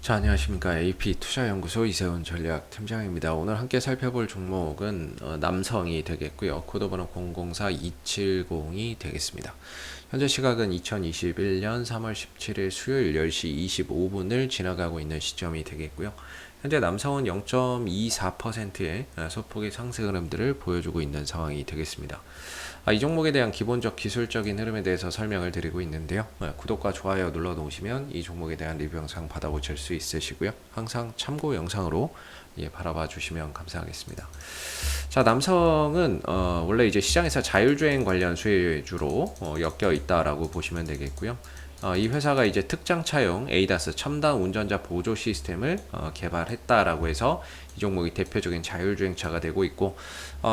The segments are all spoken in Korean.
자, 안녕하십니까. AP투자연구소 이세훈 전략팀장입니다. 오늘 함께 살펴볼 종목은 남성이 되겠고요. 코드번호 004270이 되겠습니다. 현재 시각은 2021년 3월 17일 수요일 10시 25분을 지나가고 있는 시점이 되겠고요. 현재 남성은 0.24%의 소폭의 상승 흐름들을 보여주고 있는 상황이 되겠습니다. 이 종목에 대한 기본적 기술적인 흐름에 대해서 설명을 드리고 있는데요. 구독과 좋아요 눌러 놓으시면 이 종목에 대한 리뷰 영상 받아보실 수 있으시고요. 항상 참고 영상으로 바라봐 주시면 감사하겠습니다. 자, 남성은 원래 이제 시장에서 자율주행 관련 수혜주로 엮여 있다라고 보시면 되겠고요. 이 회사가 이제 특장 차용 ADAS 첨단 운전자 보조 시스템을 개발했다라고 해서 이 종목이 대표적인 자율주행차가 되고 있고,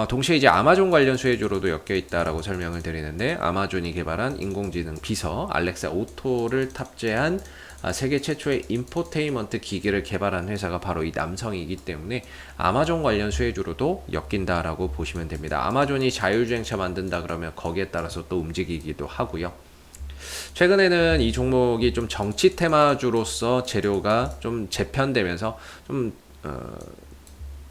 동시에 이제 아마존 관련 수혜주로도 엮여 있다라고 설명을 드리는데, 아마존이 개발한 인공지능 비서 알렉사 오토를 탑재한 세계 최초의 인포테인먼트 기기를 개발한 회사가 바로 이 남성이기 때문에 아마존 관련 수혜주로도 엮인다라고 보시면 됩니다. 아마존이 자율주행차 만든다 그러면 거기에 따라서 또 움직이기도 하고요. 최근에는 이 종목이 좀 정치 테마주로서 재료가 좀 재편되면서 좀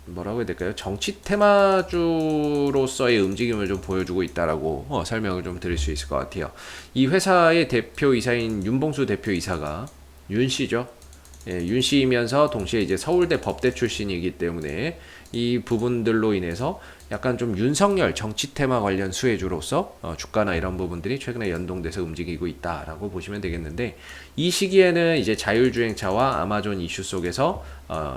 뭐라고 해야 될까요? 정치 테마주로서의 움직임을 좀 보여주고 있다라고 설명을 좀 드릴 수 있을 것 같아요. 이 회사의 대표이사인 윤봉수 대표이사가 윤 씨죠. 예, 윤 씨이면서 동시에 이제 서울대 법대 출신이기 때문에 이 부분들로 인해서 약간 좀 윤석열 정치 테마 관련 수혜주로서 주가나 이런 부분들이 최근에 연동돼서 움직이고 있다라고 보시면 되겠는데, 이 시기에는 이제 자율주행차와 아마존 이슈 속에서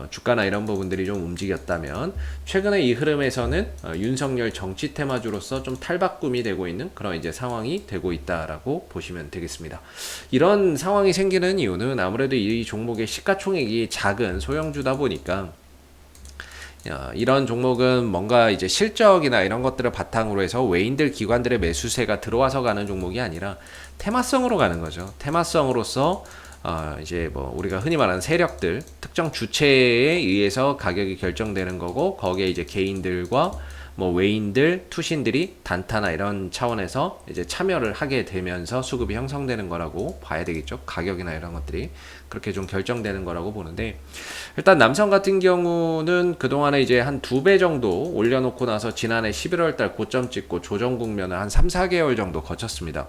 주가나 이런 부분들이 좀 움직였다면, 최근에 이 흐름에서는 윤석열 정치 테마주로서 좀 탈바꿈이 되고 있는 그런 이제 상황이 되고 있다라고 보시면 되겠습니다. 이런 상황이 생기는 이유는 아무래도 이 종목의 시가총액이 작은 소형주다 보니까, 이런 종목은 뭔가 이제 실적이나 이런 것들을 바탕으로 해서 외인들 기관들의 매수세가 들어와서 가는 종목이 아니라 테마성으로 가는 거죠. 테마성으로서 이제 뭐 우리가 흔히 말하는 세력들, 특정 주체에 의해서 가격이 결정되는 거고, 거기에 이제 개인들과 뭐 외인들, 투신들이 단타나 이런 차원에서 이제 참여를 하게 되면서 수급이 형성되는 거라고 봐야 되겠죠. 가격이나 이런 것들이 그렇게 좀 결정되는 거라고 보는데, 일단 남성 같은 경우는 그동안에 이제 한 2배 정도 올려놓고 나서 지난해 11월 달 고점 찍고 조정 국면을 한 3, 4개월 정도 거쳤습니다.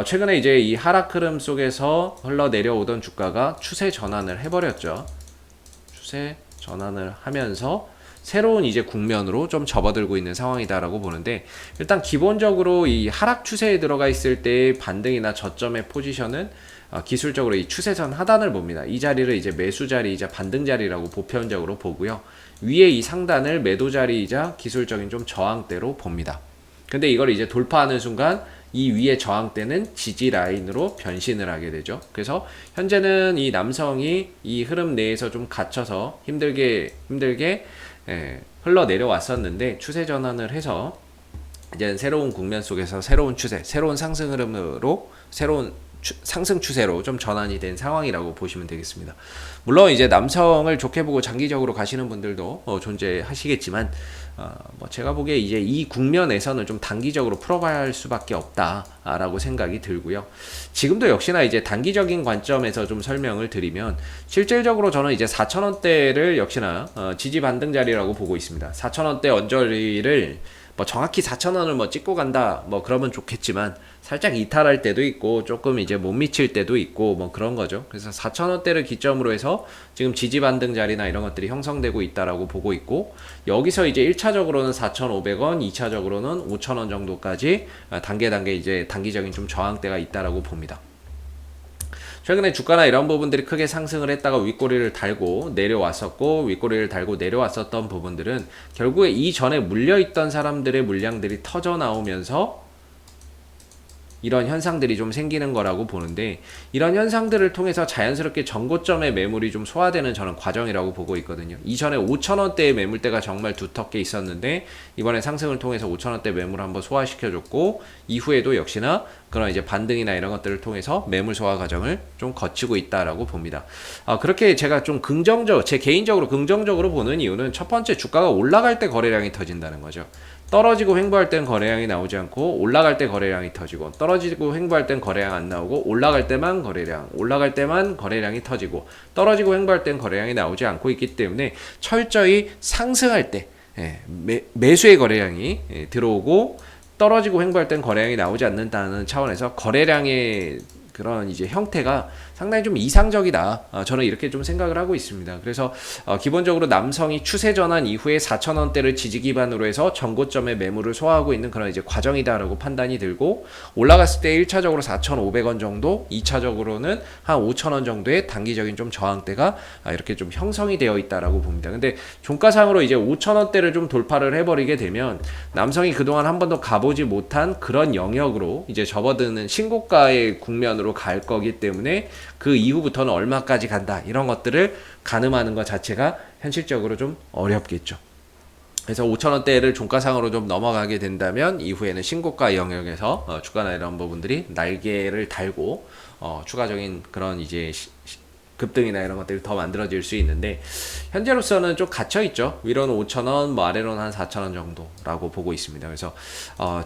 최근에 이제 이 하락 흐름 속에서 흘러내려오던 주가가 추세 전환을 해버렸죠. 추세 전환을 하면서 새로운 이제 국면으로 좀 접어들고 있는 상황이다라고 보는데, 일단 기본적으로 이 하락 추세에 들어가 있을 때의 반등이나 저점의 포지션은 기술적으로 이 추세선 하단을 봅니다. 이 자리를 이제 매수 자리이자 반등 자리라고 보편적으로 보고요. 위에 이 상단을 매도 자리이자 기술적인 좀 저항대로 봅니다. 근데 이걸 이제 돌파하는 순간 이 위의 저항대는 지지 라인으로 변신을 하게 되죠. 그래서 현재는 이 남성이 이 흐름 내에서 좀 갇혀서 힘들게 흘러 내려왔었는데, 추세 전환을 해서 이제 새로운 국면 속에서 새로운 추세, 새로운 상승 흐름으로 새로운 상승 추세로 좀 전환이 된 상황이라고 보시면 되겠습니다. 물론 이제 남성을 좋게 보고 장기적으로 가시는 분들도 존재하시겠지만, 뭐 제가 보기에 이제 이 국면에서는 좀 단기적으로 풀어봐야 할 수밖에 없다라고 생각이 들고요. 지금도 역시나 이제 단기적인 관점에서 좀 설명을 드리면, 실질적으로 저는 이제 4,000원대를 역시나 지지 반등 자리라고 보고 있습니다. 4,000원대 언저리를 뭐 정확히 4,000원을 뭐 찍고 간다 뭐 그러면 좋겠지만, 살짝 이탈할 때도 있고 조금 이제 못 미칠 때도 있고 뭐 그런 거죠. 그래서 4,000원대를 기점으로 해서 지금 지지 반등 자리나 이런 것들이 형성되고 있다라고 보고 있고, 여기서 이제 1차적으로는 4,500원, 2차적으로는 5,000원 정도까지 단계 이제 단기적인 좀 저항대가 있다라고 봅니다. 최근에 주가나 이런 부분들이 크게 상승을 했다가 윗꼬리를 달고 내려왔었고, 윗꼬리를 달고 내려왔었던 부분들은 결국에 이전에 물려있던 사람들의 물량들이 터져 나오면서 이런 현상들이 좀 생기는 거라고 보는데, 이런 현상들을 통해서 자연스럽게 전고점의 매물이 좀 소화되는 저는 과정이라고 보고 있거든요. 이전에 5,000원대의 매물대가 정말 두텁게 있었는데, 이번에 상승을 통해서 5,000원대 매물을 한번 소화시켜줬고, 이후에도 역시나 그런 이제 반등이나 이런 것들을 통해서 매물 소화 과정을 좀 거치고 있다라고 봅니다. 그렇게 제가 좀 제 개인적으로 긍정적으로 보는 이유는, 첫 번째, 주가가 올라갈 때 거래량이 터진다는 거죠. 떨어지고 횡보할 땐 거래량이 나오지 않고 올라갈 때 거래량이 터지고, 떨어지고 횡보할 땐 거래량 안 나오고 올라갈 때만 거래량, 올라갈 때만 거래량이 터지고, 떨어지고 횡보할 땐 거래량이 나오지 않고 있기 때문에 철저히 상승할 때 매수의 거래량이 들어오고, 떨어지고 횡보할 땐 거래량이 나오지 않는다는 차원에서 거래량의 그런 이제 형태가 상당히 좀 이상적이다. 저는 이렇게 좀 생각을 하고 있습니다. 그래서 기본적으로 남성이 추세 전환 이후에 4,000원대를 지지 기반으로 해서 전고점의 매물을 소화하고 있는 그런 이제 과정이다라고 판단이 들고, 올라갔을 때 1차적으로 4,500원 정도, 2차적으로는 한 5,000원 정도의 단기적인 좀 저항대가 이렇게 좀 형성이 되어 있다라고 봅니다. 근데 종가상으로 이제 5,000원대를 좀 돌파를 해버리게 되면 남성이 그동안 한 번도 가보지 못한 그런 영역으로 이제 접어드는 신고가의 국면으로 갈 거기 때문에 그 이후부터는 얼마까지 간다, 이런 것들을 가늠하는 것 자체가 현실적으로 좀 어렵겠죠. 그래서 5,000원대를 종가상으로 좀 넘어가게 된다면 이후에는 신고가 영역에서 주가나 이런 부분들이 날개를 달고 추가적인 그런 이제 급등이나 이런 것들이 더 만들어질 수 있는데, 현재로서는 좀 갇혀있죠. 위로는 5,000원, 뭐 아래로는 한 4,000원 정도라고 보고 있습니다. 그래서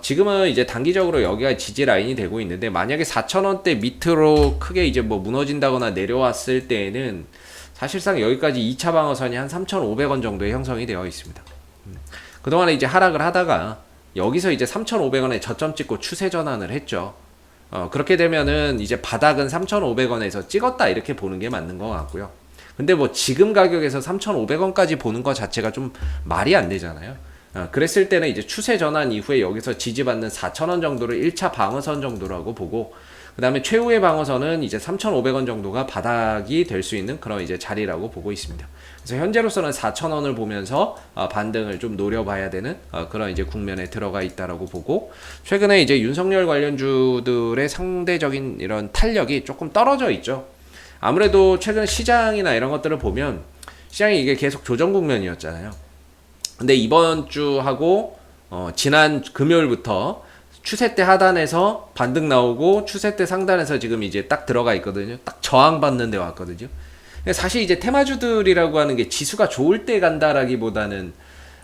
지금은 이제 단기적으로 여기가 지지 라인이 되고 있는데, 만약에 4,000원대 밑으로 크게 이제 뭐 무너진다거나 내려왔을 때에는 사실상 여기까지 2차 방어선이 한 3,500원 정도의 형성이 되어 있습니다. 그동안에 이제 하락을 하다가 여기서 이제 3,500원에 저점 찍고 추세 전환을 했죠. 그렇게 되면은 이제 바닥은 3,500원에서 찍었다, 이렇게 보는 게 맞는 것 같고요. 근데 뭐 지금 가격에서 3,500원까지 보는 것 자체가 좀 말이 안 되잖아요. 그랬을 때는 이제 추세 전환 이후에 여기서 지지받는 4,000원 정도를 1차 방어선 정도라고 보고, 그 다음에 최후의 방어선은 이제 3,500원 정도가 바닥이 될 수 있는 그런 이제 자리라고 보고 있습니다. 그래서 현재로서는 4,000원을 보면서 반등을 좀 노려봐야 되는 그런 이제 국면에 들어가 있다라고 보고, 최근에 이제 윤석열 관련주들의 상대적인 이런 탄력이 조금 떨어져 있죠. 아무래도 최근 시장이나 이런 것들을 보면 시장이 이게 계속 조정 국면이었잖아요. 근데 이번 주하고 지난 금요일부터 추세대 하단에서 반등 나오고 추세대 상단에서 지금 이제 딱 들어가 있거든요. 딱 저항받는 데 왔거든요. 사실 이제 테마주들이라고 하는 게 지수가 좋을 때 간다라기보다는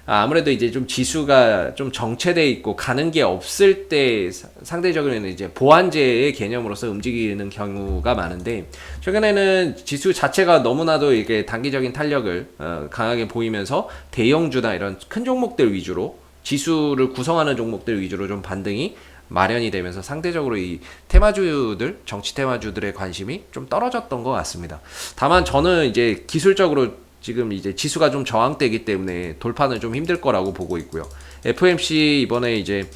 아무래도 이제 좀 지수가 좀 정체돼 있고 가는 게 없을 때 상대적으로는 이제 보완제의 개념으로서 움직이는 경우가 많은데, 최근에는 지수 자체가 너무나도 이게 단기적인 탄력을 강하게 보이면서 대형주나 이런 큰 종목들 위주로, 지수를 구성하는 종목들 위주로 좀 반등이 마련이 되면서 상대적으로 이 테마주들, 정치 테마주들의 관심이 좀 떨어졌던 것 같습니다. 다만 저는 이제 기술적으로 지금 이제 지수가 좀 저항되기 때문에 돌파는 좀 힘들 거라고 보고 있고요. FOMC 이번에 이제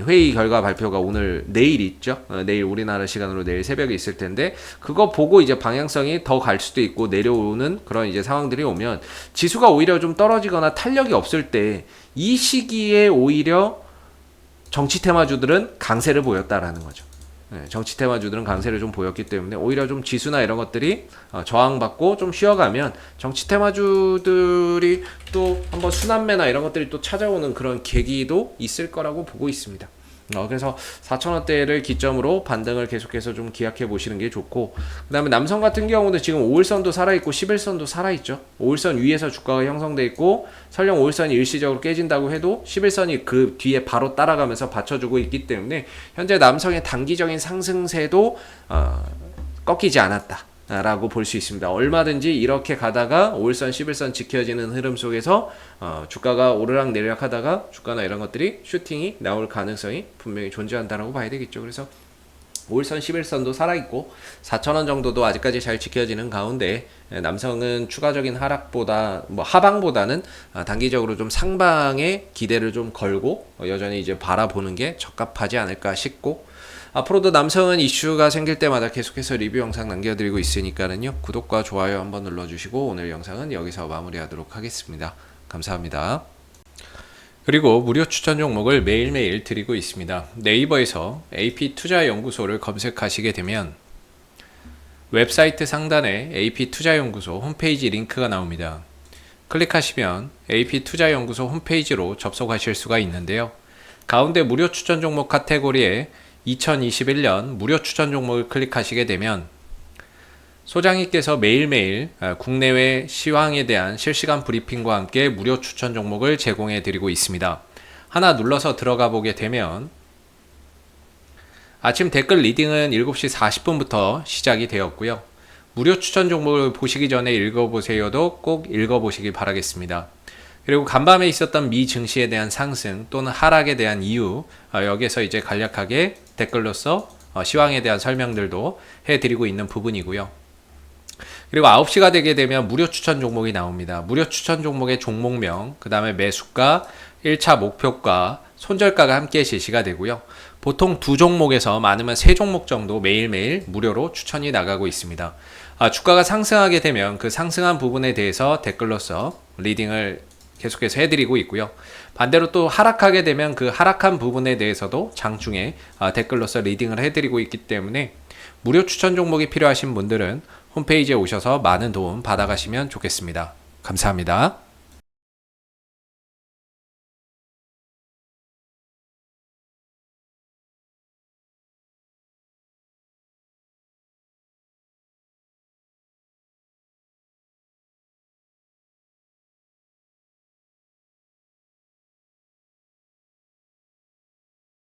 회의 결과 발표가 내일 있죠. 내일 우리나라 시간으로 내일 새벽에 있을 텐데, 그거 보고 이제 방향성이 더 갈 수도 있고 내려오는 그런 이제 상황들이 오면 지수가 오히려 좀 떨어지거나 탄력이 없을 때 이 시기에 오히려 정치 테마주들은 강세를 보였다라는 거죠. 정치 테마주들은 강세를 좀 보였기 때문에 오히려 좀 지수나 이런 것들이 저항받고 좀 쉬어가면 정치 테마주들이 또 한번 순환매나 이런 것들이 또 찾아오는 그런 계기도 있을 거라고 보고 있습니다. 그래서 4,000원대를 기점으로 반등을 계속해서 좀 기약해 보시는 게 좋고, 그 다음에 남성 같은 경우는 지금 5일선도 살아있고 11선도 살아있죠. 5일선 위에서 주가가 형성돼 있고, 설령 5일선이 일시적으로 깨진다고 해도 11선이 그 뒤에 바로 따라가면서 받쳐주고 있기 때문에 현재 남성의 단기적인 상승세도 꺾이지 않았다 라고 볼 수 있습니다. 얼마든지 이렇게 가다가 5일선, 11선 지켜지는 흐름 속에서 주가가 오르락 내리락 하다가 주가나 이런 것들이 슈팅이 나올 가능성이 분명히 존재한다라고 봐야 되겠죠. 그래서 5일선, 11선도 살아있고 4,000원 정도도 아직까지 잘 지켜지는 가운데, 남성은 추가적인 하락보다 하방보다는 단기적으로 좀 상방에 기대를 좀 걸고 여전히 이제 바라보는 게 적합하지 않을까 싶고, 앞으로도 남성은 이슈가 생길 때마다 계속해서 리뷰 영상 남겨드리고 있으니까는요, 구독과 좋아요 한번 눌러주시고 오늘 영상은 여기서 마무리하도록 하겠습니다. 감사합니다. 그리고 무료 추천 종목을 매일매일 드리고 있습니다. 네이버에서 AP투자연구소를 검색하시게 되면 웹사이트 상단에 AP투자연구소 홈페이지 링크가 나옵니다. 클릭하시면 AP투자연구소 홈페이지로 접속하실 수가 있는데요. 가운데 무료 추천 종목 카테고리에 2021년 무료 추천 종목을 클릭하시게 되면 소장님께서 매일매일 국내외 시황에 대한 실시간 브리핑과 함께 무료 추천 종목을 제공해 드리고 있습니다. 하나 눌러서 들어가 보게 되면 아침 댓글 리딩은 7시 40분부터 시작이 되었고요. 무료 추천 종목을 보시기 전에 읽어보세요도 꼭 읽어보시기 바라겠습니다. 그리고 간밤에 있었던 미 증시에 대한 상승 또는 하락에 대한 이유, 여기에서 이제 간략하게 댓글로서 시황에 대한 설명들도 해드리고 있는 부분이고요. 그리고 9시가 되게 되면 무료 추천 종목이 나옵니다. 무료 추천 종목의 종목명, 그 다음에 매수가, 1차 목표가, 손절가가 함께 제시가 되고요. 보통 2종목에서 많으면 3종목 정도 매일매일 무료로 추천이 나가고 있습니다. 주가가 상승하게 되면 그 상승한 부분에 대해서 댓글로서 리딩을 계속해서 해드리고 있고요. 반대로 또 하락하게 되면 그 하락한 부분에 대해서도 장중에 댓글로서 리딩을 해드리고 있기 때문에 무료 추천 종목이 필요하신 분들은 홈페이지에 오셔서 많은 도움 받아가시면 좋겠습니다. 감사합니다.